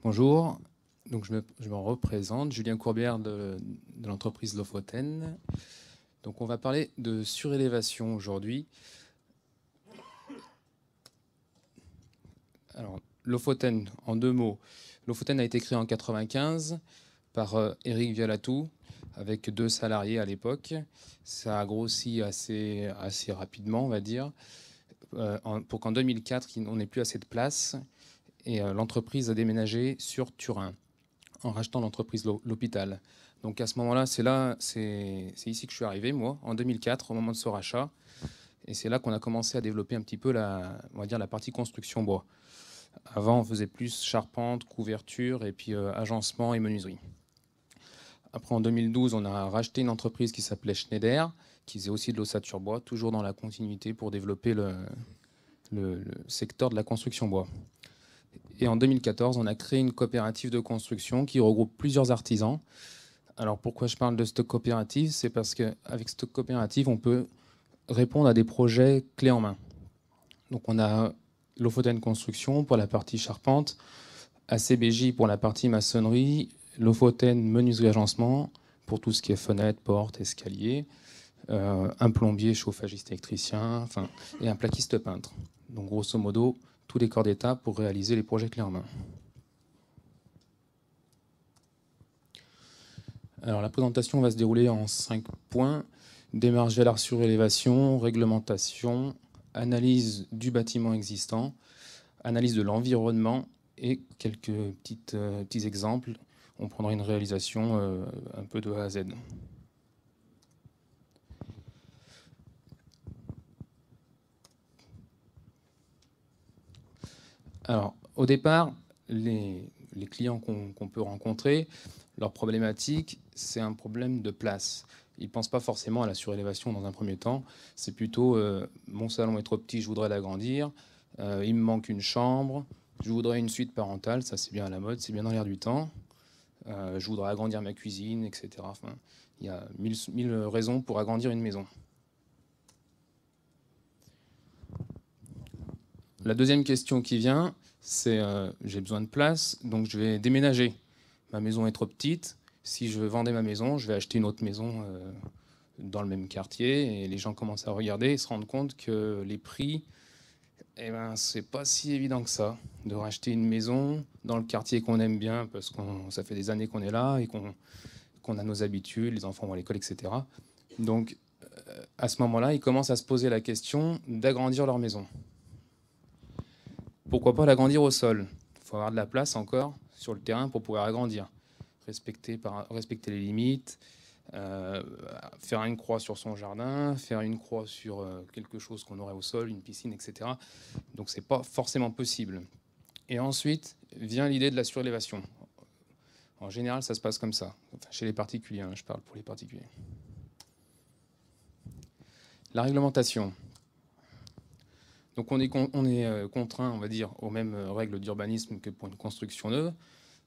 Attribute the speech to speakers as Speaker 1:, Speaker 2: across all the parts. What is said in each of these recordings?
Speaker 1: Bonjour, donc je me représente, Julien Courbière de l'entreprise Lofoten. Donc on va parler de surélévation aujourd'hui. Alors Lofoten, en deux mots. Lofoten a été créé en 95 par Éric Vialatou avec 2 salariés à l'époque. Ça a grossi assez rapidement, on va dire, pour qu'en 2004, on n'ait plus assez de place. Et l'entreprise a déménagé sur Turin, en rachetant l'entreprise L'Hôpital. Donc à ce moment-là, c'est ici que je suis arrivé, moi, en 2004, au moment de ce rachat. Et c'est là qu'on a commencé à développer un petit peu on va dire la partie construction bois. Avant, on faisait plus charpente, couverture, et puis agencement et menuiserie. Après, en 2012, on a racheté une entreprise qui s'appelait Schneider, qui faisait aussi de l'ossature bois, toujours dans la continuité pour développer le secteur de la construction bois. Et en 2014, on a créé une coopérative de construction qui regroupe plusieurs artisans. Alors pourquoi je parle de cette coopérative? C'est parce qu'avec cette coopérative, on peut répondre à des projets clés en main. Donc on a Lofoten Construction pour la partie charpente, ACBJ pour la partie maçonnerie, Lofoten Menuiserie Agencement pour tout ce qui est fenêtres, portes, escaliers, un plombier, chauffagiste, électricien, et un plaquiste peintre. Donc grosso modo, tous les corps d'État pour réaliser les projets clés en main. Alors la présentation va se dérouler en 5 points. Démarche vers la surélévation, réglementation, analyse du bâtiment existant, analyse de l'environnement et quelques petits exemples. On prendra une réalisation un peu de A à Z. Alors, au départ, les clients qu'on peut rencontrer, leur problématique, c'est un problème de place. Ils ne pensent pas forcément à la surélévation dans un premier temps. C'est plutôt mon salon est trop petit, je voudrais l'agrandir. Il me manque une chambre. Je voudrais une suite parentale. Ça, c'est bien à la mode, c'est bien dans l'air du temps. Je voudrais agrandir ma cuisine, etc. Enfin, il y a mille raisons pour agrandir une maison. La deuxième question qui vient, c'est j'ai besoin de place, donc je vais déménager. Ma maison est trop petite. Si je vendais ma maison, je vais acheter une autre maison dans le même quartier. Et les gens commencent à regarder et se rendent compte que les prix, eh ben, c'est pas si évident que ça. De racheter une maison dans le quartier qu'on aime bien, parce que ça fait des années qu'on est là et qu'on a nos habitudes, les enfants vont à l'école, etc. Donc, à ce moment-là, ils commencent à se poser la question d'agrandir leur maison. Pourquoi pas l'agrandir au sol? Il faut avoir de la place encore sur le terrain pour pouvoir agrandir. Respecter les limites, faire une croix sur son jardin, faire une croix sur quelque chose qu'on aurait au sol, une piscine, etc. Donc c'est pas forcément possible. Et ensuite vient l'idée de la surélévation. En général, ça se passe comme ça. Enfin, chez les particuliers, je parle pour les particuliers. La réglementation. Donc on est contraint, on va dire, aux mêmes règles d'urbanisme que pour une construction neuve.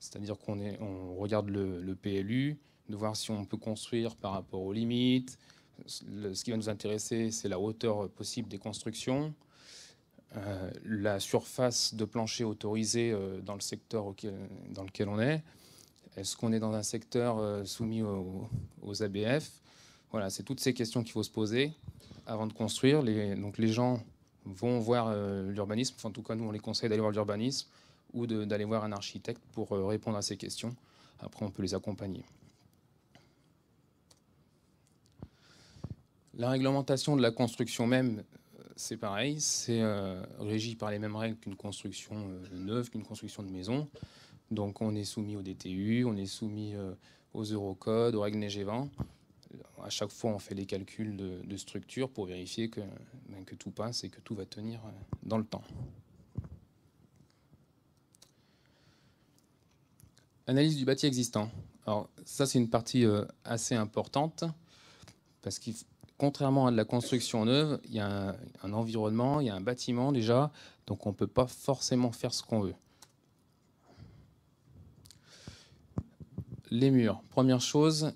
Speaker 1: C'est-à-dire on regarde le PLU, de voir si on peut construire par rapport aux limites. Ce qui va nous intéresser, c'est la hauteur possible des constructions, la surface de plancher autorisée dans le secteur dans lequel on est. Est-ce qu'on est dans un secteur soumis aux ABF? Voilà, c'est toutes ces questions qu'il faut se poser avant de construire. Donc les gens vont voir l'urbanisme, enfin, en tout cas nous on les conseille d'aller voir l'urbanisme ou d'aller voir un architecte pour répondre à ces questions. Après on peut les accompagner. La réglementation de la construction même, c'est pareil, c'est régi par les mêmes règles qu'une construction neuve, qu'une construction de maison. Donc on est soumis au DTU, on est soumis aux Eurocodes, aux règles Neige et Vent. À chaque fois, on fait les calculs de structure pour vérifier que tout passe et que tout va tenir dans le temps. Analyse du bâti existant. Alors ça, c'est une partie assez importante parce que contrairement à de la construction neuve, il y a un environnement, il y a un bâtiment déjà, donc on ne peut pas forcément faire ce qu'on veut. Les murs. Première chose,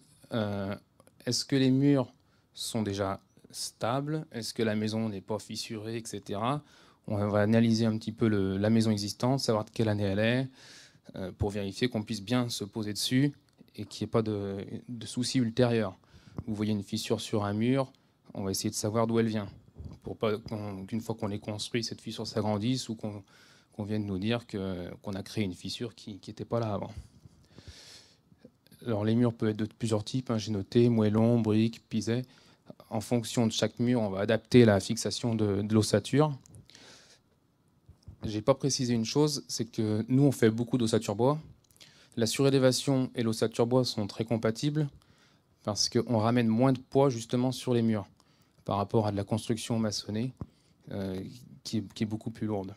Speaker 1: est-ce que les murs sont déjà stables? Est-ce que la maison n'est pas fissurée, etc. On va analyser un petit peu la maison existante, savoir de quelle année elle est, pour vérifier qu'on puisse bien se poser dessus et qu'il n'y ait pas de soucis ultérieurs. Vous voyez une fissure sur un mur, on va essayer de savoir d'où elle vient, pour pas qu'une fois qu'on les construit, cette fissure s'agrandisse ou qu'on vienne nous dire qu'on a créé une fissure qui n'était pas là avant. Alors les murs peuvent être de plusieurs types, hein, j'ai noté moellon, briques, pisé. En fonction de chaque mur, on va adapter la fixation de l'ossature. Je n'ai pas précisé une chose, c'est que nous on fait beaucoup d'ossature bois. La surélévation et l'ossature bois sont très compatibles parce qu'on ramène moins de poids justement sur les murs par rapport à de la construction maçonnée qui est beaucoup plus lourde.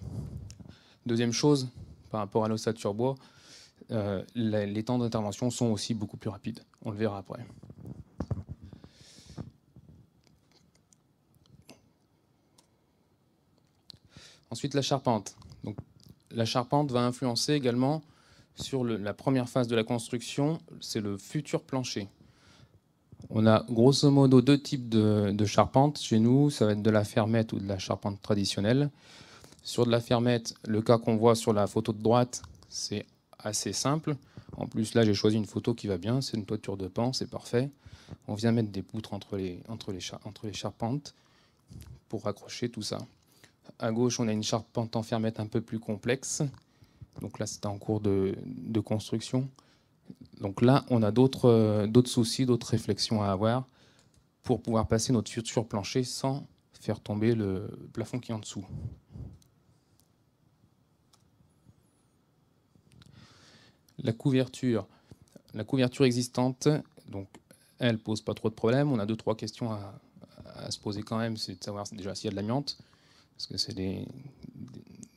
Speaker 1: Deuxième chose, par rapport à l'ossature bois, les temps d'intervention sont aussi beaucoup plus rapides. On le verra après. Ensuite, la charpente. Donc, la charpente va influencer également sur la première phase de la construction, c'est le futur plancher. On a grosso modo deux types de charpente. Chez nous, ça va être de la fermette ou de la charpente traditionnelle. Sur de la fermette, le cas qu'on voit sur la photo de droite, c'est assez simple. En plus, là, j'ai choisi une photo qui va bien. C'est une toiture de pan, c'est parfait. On vient mettre des poutres entre les charpentes pour raccrocher tout ça. À gauche, on a une charpente en fermette un peu plus complexe. Donc là, c'est en cours de construction. Donc là, on a d'autres soucis, d'autres réflexions à avoir pour pouvoir passer notre futur plancher sans faire tomber le plafond qui est en dessous. La couverture existante, donc elle pose pas trop de problèmes. On a 2-3 questions à se poser quand même, c'est de savoir déjà s'il y a de l'amiante, parce que c'est des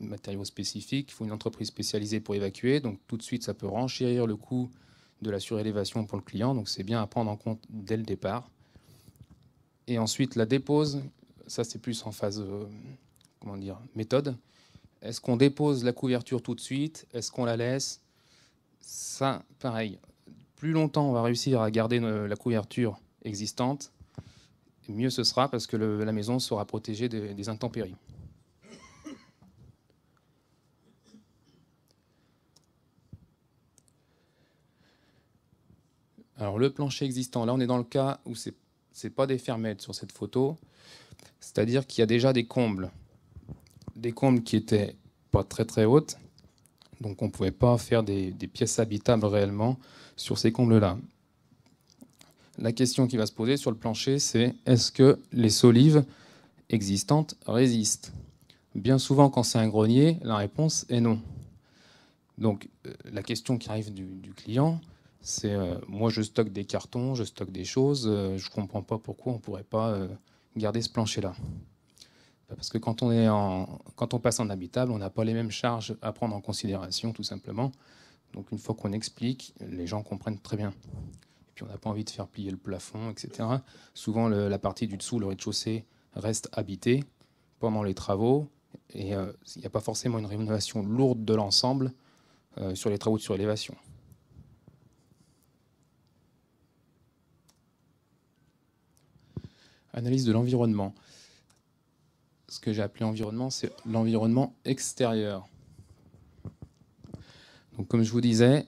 Speaker 1: matériaux spécifiques. Il faut une entreprise spécialisée pour évacuer, donc tout de suite ça peut renchérir le coût de la surélévation pour le client, donc c'est bien à prendre en compte dès le départ. Et ensuite la dépose, ça c'est plus en phase méthode. Est-ce qu'on dépose la couverture tout de suite? Est-ce qu'on la laisse? Ça, pareil, plus longtemps on va réussir à garder la couverture existante, mieux ce sera parce que la maison sera protégée des intempéries. Alors le plancher existant, là on est dans le cas où c'est pas des fermettes sur cette photo, c'est-à-dire qu'il y a déjà des combles qui étaient pas très très hautes, donc on ne pouvait pas faire des pièces habitables réellement sur ces combles-là. La question qui va se poser sur le plancher, c'est est-ce que les solives existantes résistent? Bien souvent, quand c'est un grenier, la réponse est non. Donc la question qui arrive du client, c'est moi je stocke des cartons, je stocke des choses, je ne comprends pas pourquoi on ne pourrait pas garder ce plancher-là. Parce que quand on passe en habitable, on n'a pas les mêmes charges à prendre en considération, tout simplement. Donc une fois qu'on explique, les gens comprennent très bien. Et puis on n'a pas envie de faire plier le plafond, etc. Souvent la partie du dessous, le rez-de-chaussée, reste habitée pendant les travaux. Et il n'y a pas forcément une rénovation lourde de l'ensemble sur les travaux de surélévation. Analyse de l'environnement. Ce que j'ai appelé environnement, c'est l'environnement extérieur. Donc, comme je vous disais,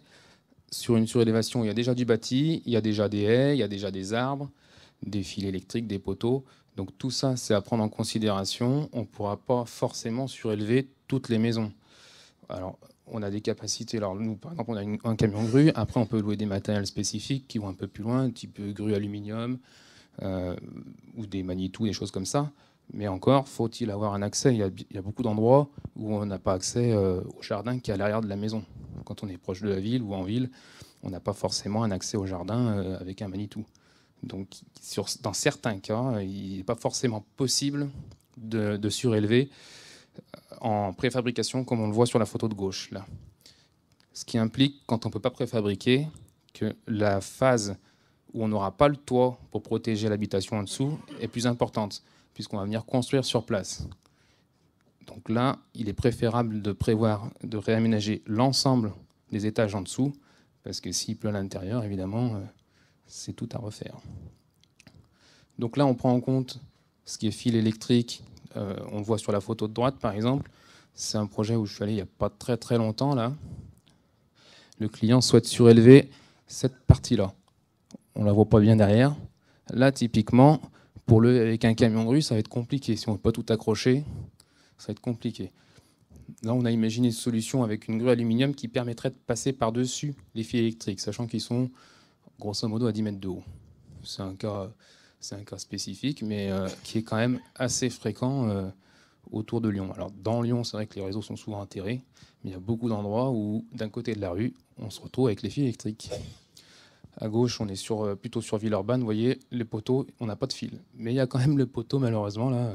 Speaker 1: sur une surélévation, il y a déjà du bâti, il y a déjà des haies, il y a déjà des arbres, des fils électriques, des poteaux. Donc tout ça, c'est à prendre en considération. On ne pourra pas forcément surélever toutes les maisons. Alors, on a des capacités. Alors nous, par exemple, on a un camion grue. Après, on peut louer des matériels spécifiques qui vont un peu plus loin, type grue aluminium ou des magnétous, des choses comme ça. Mais encore, faut-il avoir un accès? Il y a beaucoup d'endroits où on n'a pas accès au jardin qui est à l'arrière de la maison. Quand on est proche de la ville ou en ville, on n'a pas forcément un accès au jardin avec un Manitou. Donc, dans certains cas, il n'est pas forcément possible de surélever en préfabrication, comme on le voit sur la photo de gauche, là. Ce qui implique, quand on ne peut pas préfabriquer, que la phase où on n'aura pas le toit pour protéger l'habitation en dessous est plus importante, puisqu'on va venir construire sur place. Donc là, il est préférable de prévoir de réaménager l'ensemble des étages en dessous, parce que s'il pleut à l'intérieur, évidemment, c'est tout à refaire. Donc là, on prend en compte ce qui est fil électrique. On le voit sur la photo de droite, par exemple. C'est un projet où je suis allé il n'y a pas très très longtemps, là. le client souhaite surélever cette partie-là. On ne la voit pas bien derrière. Là, typiquement, avec un camion de rue, ça va être compliqué. Si on ne peut pas tout accrocher, ça va être compliqué. Là, on a imaginé une solution avec une grue aluminium qui permettrait de passer par-dessus les fils électriques, sachant qu'ils sont grosso modo à 10 mètres de haut. C'est un cas spécifique, mais qui est quand même assez fréquent autour de Lyon. Alors, dans Lyon, c'est vrai que les réseaux sont souvent enterrés, mais il y a beaucoup d'endroits où, d'un côté de la rue, on se retrouve avec les fils électriques. À gauche, on est plutôt sur Villeurbanne. Vous voyez, les poteaux, on n'a pas de fil. Mais il y a quand même le poteau, malheureusement, là,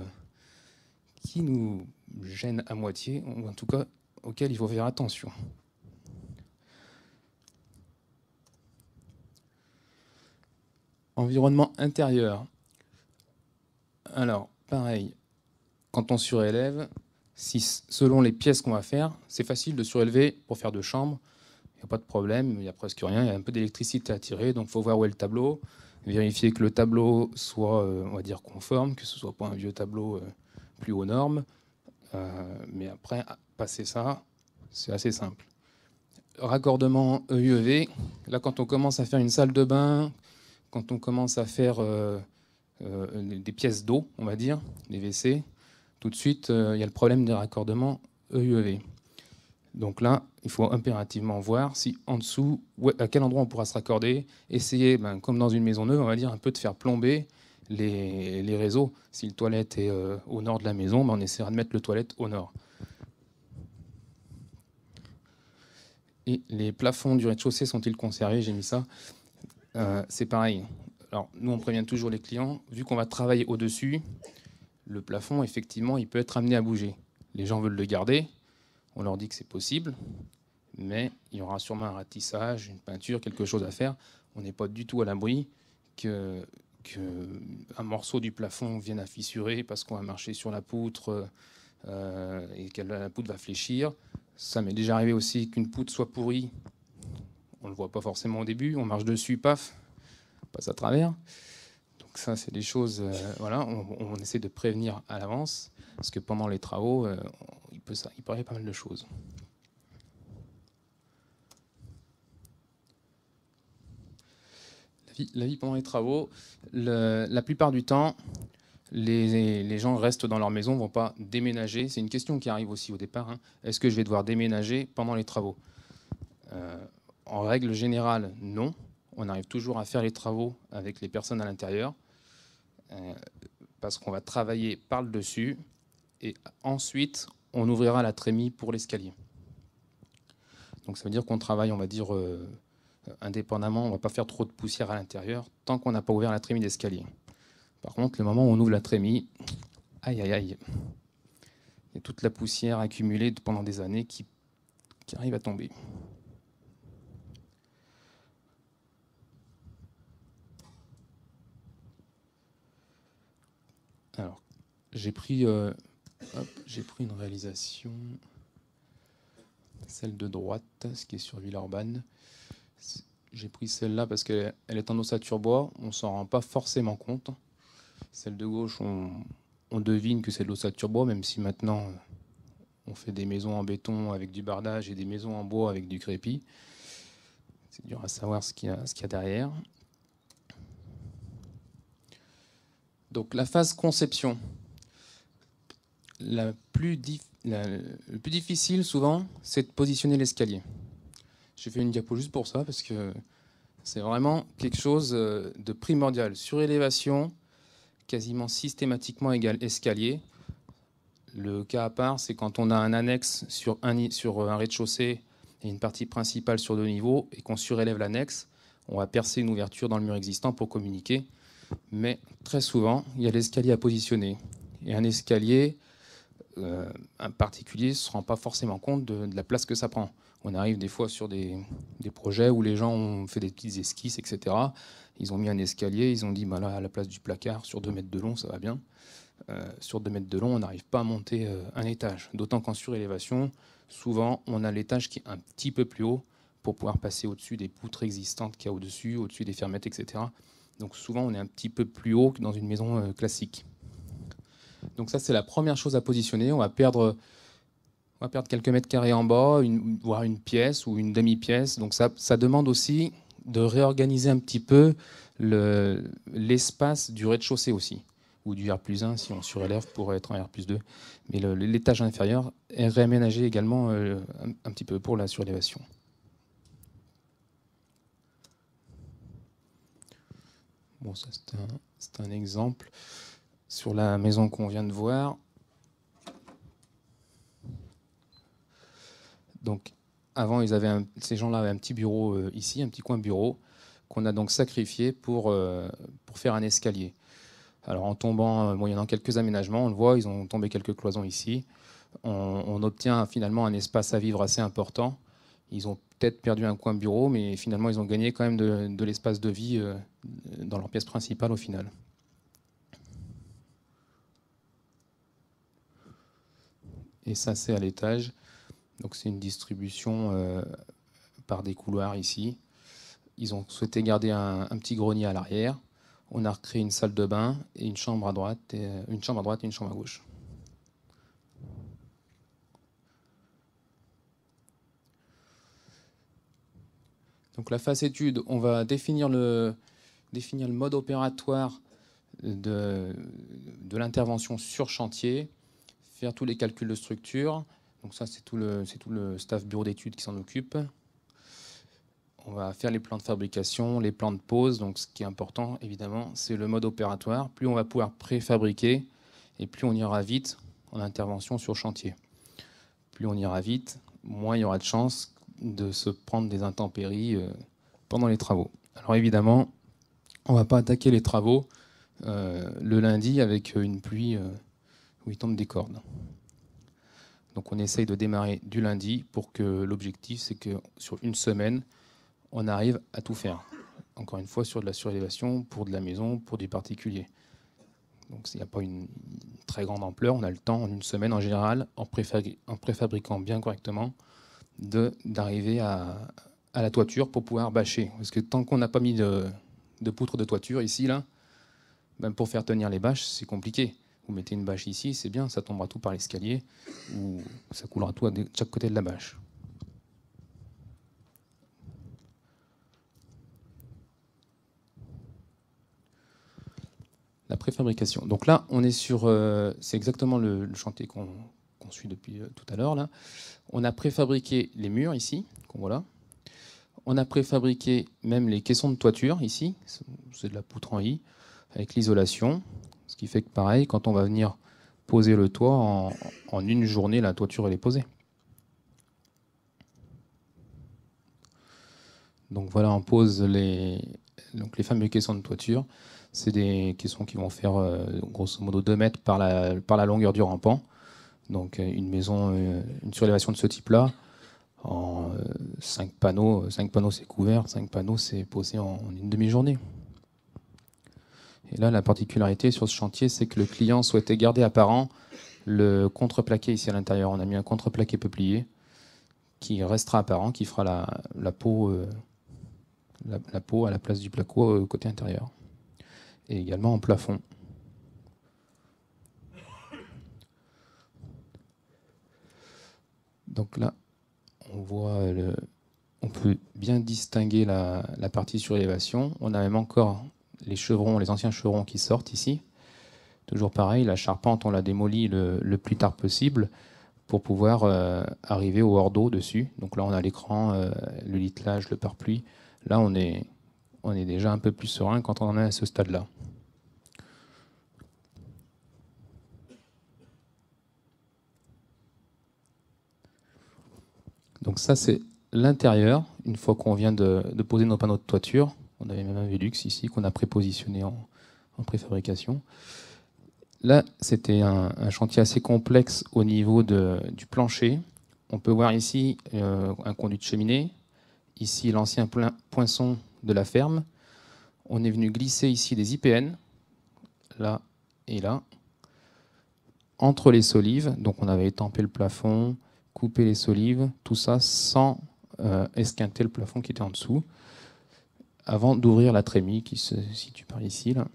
Speaker 1: qui nous gêne à moitié, ou en tout cas, auquel il faut faire attention. Environnement intérieur. Alors, pareil, quand on surélève, selon les pièces qu'on va faire, c'est facile de surélever pour faire 2 chambres. Il n'y a pas de problème, il n'y a presque rien. Il y a un peu d'électricité à tirer, donc il faut voir où est le tableau. Vérifier que le tableau soit, on va dire, conforme, que ce ne soit pas un vieux tableau plus aux normes. Mais après, passer ça, c'est assez simple. Raccordement EUV. Là, quand on commence à faire une salle de bain, quand on commence à faire des pièces d'eau, on va dire, des WC, tout de suite, il y a le problème des raccordements EUV. Donc là, il faut impérativement voir si en dessous, à quel endroit on pourra se raccorder. Essayer, comme dans une maison neuve, on va dire, un peu de faire plomber les réseaux. Si le toilette est au nord de la maison, on essaiera de mettre le toilette au nord. Et les plafonds du rez-de-chaussée sont-ils conservés? J'ai mis ça. C'est pareil. Alors, nous, on prévient toujours les clients, vu qu'on va travailler au-dessus, le plafond, effectivement, il peut être amené à bouger. Les gens veulent le garder. On leur dit que c'est possible, mais il y aura sûrement un ratissage, une peinture, quelque chose à faire. On n'est pas du tout à l'abri qu'un morceau du plafond vienne à fissurer parce qu'on va marcher sur la poutre et que la poutre va fléchir. Ça m'est déjà arrivé aussi qu'une poutre soit pourrie. On ne le voit pas forcément au début. On marche dessus, paf, on passe à travers. Donc ça, c'est des choses... voilà, on essaie de prévenir à l'avance parce que pendant les travaux... il peut arriver pas mal de choses. La vie pendant les travaux, la plupart du temps, les gens restent dans leur maison, ne vont pas déménager. C'est une question qui arrive aussi au départ. Est-ce que je vais devoir déménager pendant les travaux? En règle générale, non. On arrive toujours à faire les travaux avec les personnes à l'intérieur parce qu'on va travailler par le dessus et ensuite on ouvrira la trémie pour l'escalier. Donc ça veut dire qu'on travaille, on va dire, indépendamment. On ne va pas faire trop de poussière à l'intérieur tant qu'on n'a pas ouvert la trémie d'escalier. Par contre, le moment où on ouvre la trémie, aïe, aïe, aïe, il y a toute la poussière accumulée pendant des années qui arrive à tomber. Alors, j'ai pris une réalisation, celle de droite, ce qui est sur Villeurbanne. J'ai pris celle-là parce qu'elle est en ossature bois, on ne s'en rend pas forcément compte. Celle de gauche, on devine que c'est de l'ossature bois, même si maintenant on fait des maisons en béton avec du bardage et des maisons en bois avec du crépi. C'est dur à savoir ce qu'il y a derrière. Donc la phase conception. Le plus difficile souvent, c'est de positionner l'escalier. J'ai fait une diapo juste pour ça parce que c'est vraiment quelque chose de primordial. Surélévation, quasiment systématiquement égale escalier. Le cas à part, c'est quand on a un annexe sur un rez-de-chaussée et une partie principale sur 2 niveaux et qu'on surélève l'annexe, on va percer une ouverture dans le mur existant pour communiquer. Mais très souvent, il y a l'escalier à positionner. Et un escalier, un particulier ne se rend pas forcément compte de la place que ça prend. On arrive des fois sur des projets où les gens ont fait des petites esquisses, etc. Ils ont mis un escalier, ils ont dit là, à la place du placard, sur 2 mètres de long, ça va bien. Sur 2 mètres de long, on n'arrive pas à monter un étage. D'autant qu'en surélévation, souvent, on a l'étage qui est un petit peu plus haut pour pouvoir passer au-dessus des poutres existantes qu'il y a au-dessus, au-dessus des fermettes, etc. Donc souvent, on est un petit peu plus haut que dans une maison classique. Donc ça, c'est la première chose à positionner. On va perdre On va perdre quelques mètres carrés en bas, voire une pièce ou une demi-pièce. Donc ça demande aussi de réorganiser un petit peu l'espace du rez-de-chaussée aussi, ou du R+1 si on surélève pour être en R+2. Mais l'étage inférieur est réaménagé également un petit peu pour la surélévation. Bon, ça c'est un exemple sur la maison qu'on vient de voir. Donc, avant, ces gens-là avaient un petit bureau ici, un petit coin bureau, qu'on a donc sacrifié pour faire un escalier. Alors, en tombant, moyennant quelques aménagements, on le voit, ils ont tombé quelques cloisons ici. On obtient finalement un espace à vivre assez important. Ils ont peut-être perdu un coin bureau, mais finalement, ils ont gagné quand même de l'espace de vie dans leur pièce principale au final. Et ça, c'est à l'étage. Donc c'est une distribution par des couloirs ici. Ils ont souhaité garder un petit grenier à l'arrière. On a recréé une salle de bain et une chambre à droite et une chambre à gauche. Donc la phase étude, on va définir le mode opératoire de l'intervention sur chantier, faire tous les calculs de structure. Donc ça, c'est tout le staff bureau d'études qui s'en occupe. On va faire les plans de fabrication, les plans de pose. Donc ce qui est important, évidemment, c'est le mode opératoire. Plus on va pouvoir préfabriquer et plus on ira vite en intervention sur chantier. Plus on ira vite, moins il y aura de chances de se prendre des intempéries pendant les travaux. Alors évidemment, on ne va pas attaquer les travaux le lundi avec une pluie où il tombe des cordes. Donc on essaye de démarrer du lundi pour que l'objectif, c'est que sur une semaine, on arrive à tout faire. Encore une fois, sur de la surélévation, pour de la maison, pour du particulier. Donc il n'y a pas une très grande ampleur, on a le temps en une semaine en général, en préfabriquant bien correctement, d'arriver à la toiture pour pouvoir bâcher. Parce que tant qu'on n'a pas mis de poutre de toiture ici, là, même pour faire tenir les bâches, c'est compliqué. Vous mettez une bâche ici, c'est bien, ça tombera tout par l'escalier, ou ça coulera tout de chaque côté de la bâche. La préfabrication. Donc là, on est sur... c'est exactement le chantier qu'on suit depuis tout à l'heure. Là. On a préfabriqué les murs ici, qu'on voit là. On a préfabriqué même les caissons de toiture ici. C'est de la poutre en I, avec l'isolation. Ce qui fait que pareil, quand on va venir poser le toit, en une journée, la toiture elle est posée. Donc voilà, on pose les fameux caissons de toiture. C'est des caissons qui vont faire grosso modo 2 mètres par la longueur du rampant. Donc une maison, une surélévation de ce type-là, en 5 panneaux c'est couvert, 5 panneaux c'est posé en une demi-journée. Et là, la particularité sur ce chantier, c'est que le client souhaitait garder apparent le contreplaqué ici à l'intérieur. On a mis un contreplaqué peuplier qui restera apparent, qui fera la peau à la place du placo côté intérieur. Et également en plafond. Donc là, on voit on peut bien distinguer la partie surélévation. On a même encore les chevrons, les anciens chevrons qui sortent ici. Toujours pareil, la charpente, on l'a démolie le plus tard possible pour pouvoir arriver au hors d'eau dessus. Donc là, on a l'écran, le litelage, le pare-pluie. Là, on est déjà un peu plus serein quand on en est à ce stade-là. Donc ça, c'est l'intérieur. Une fois qu'on vient de poser nos panneaux de toiture, on avait même un Velux ici qu'on a prépositionné en préfabrication. Là, c'était un chantier assez complexe au niveau du plancher. On peut voir ici un conduit de cheminée, ici l'ancien poinçon de la ferme. On est venu glisser ici des IPN, là et là, entre les solives. Donc on avait étampé le plafond, coupé les solives, tout ça sans esquinter le plafond qui était en dessous, avant d'ouvrir la trémie qui se situe par ici. Là.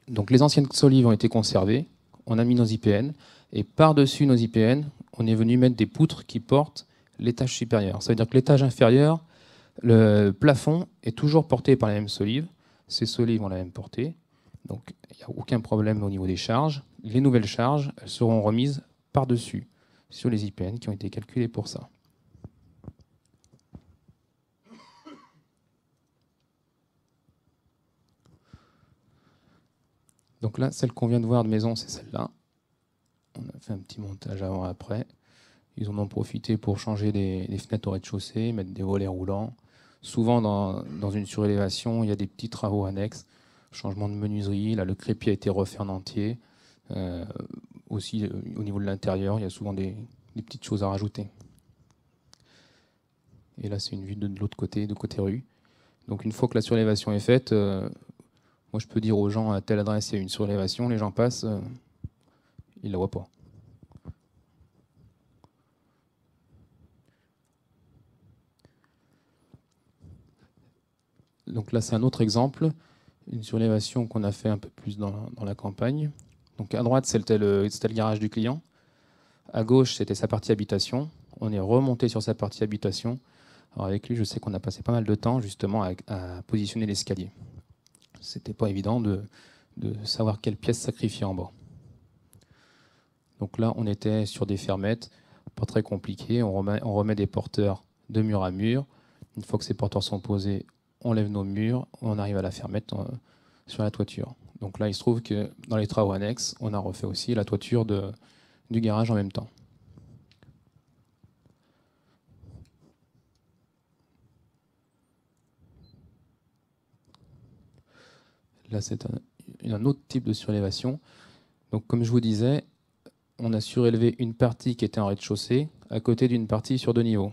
Speaker 1: Donc les anciennes solives ont été conservées, on a mis nos IPN, et par-dessus nos IPN, on est venu mettre des poutres qui portent l'étage supérieur. Ça veut dire que l'étage inférieur, le plafond est toujours porté par les mêmes solives. Ces solives ont la même portée, donc il n'y a aucun problème au niveau des charges. Les nouvelles charges, elles seront remises par-dessus, sur les IPN qui ont été calculés pour ça. Donc là, celle qu'on vient de voir de maison, c'est celle-là. On a fait un petit montage avant-après. Ils en ont profité pour changer les fenêtres au rez-de-chaussée, mettre des volets roulants. Souvent, dans une surélévation, il y a des petits travaux annexes. Changement de menuiserie, là, le crépier a été refait en entier. Aussi, au niveau de l'intérieur, il y a souvent des petites choses à rajouter. Et là, c'est une vue de l'autre côté, de côté rue. Donc, une fois que la surélévation est faite, moi, je peux dire aux gens, à telle adresse, il y a une surélévation, les gens passent, ils ne la voient pas. Donc là, c'est un autre exemple, une surélévation qu'on a fait un peu plus dans la campagne. Donc à droite, c'était le garage du client. À gauche, c'était sa partie habitation. On est remonté sur sa partie habitation. Alors avec lui, je sais qu'on a passé pas mal de temps justement à positionner l'escalier. C'était pas évident de savoir quelle pièce sacrifier en bas. Donc là, on était sur des fermettes, pas très compliqué. On remet des porteurs de mur à mur. Une fois que ces porteurs sont posés, on lève nos murs, on arrive à la fermette sur la toiture. Donc là, il se trouve que dans les travaux annexes, on a refait aussi la toiture du garage en même temps. Là, c'est un autre type de surélévation. Donc, comme je vous disais, on a surélevé une partie qui était en rez-de-chaussée à côté d'une partie sur 2 niveaux.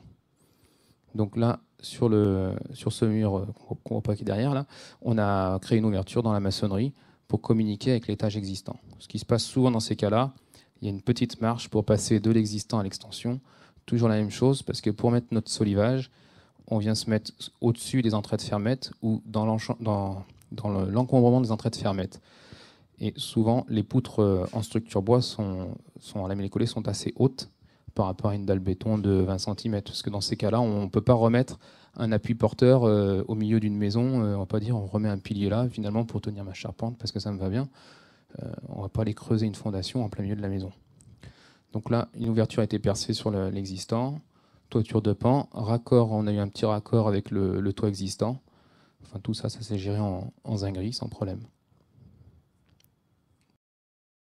Speaker 1: Donc là, sur ce mur qu'on voit pas qui est derrière, là, on a créé une ouverture dans la maçonnerie pour communiquer avec l'étage existant. Ce qui se passe souvent dans ces cas-là, il y a une petite marche pour passer de l'existant à l'extension. Toujours la même chose, parce que pour mettre notre solivage, on vient se mettre au-dessus des entrées de fermettes ou dans l'encombrement des entrées de fermettes. Et souvent, les poutres en structure bois à lamellé collé sont assez hautes par rapport à une dalle béton de 20 cm. Parce que dans ces cas-là, on ne peut pas remettre un appui porteur au milieu d'une maison. On ne va pas dire on remet un pilier là, finalement, pour tenir ma charpente, parce que ça me va bien. On ne va pas aller creuser une fondation en plein milieu de la maison. Donc là, une ouverture a été percée sur l'existant. Toiture de pan. Raccord, on a eu un petit raccord avec le toit existant. Enfin, tout ça, ça s'est géré en zinguerie, sans problème.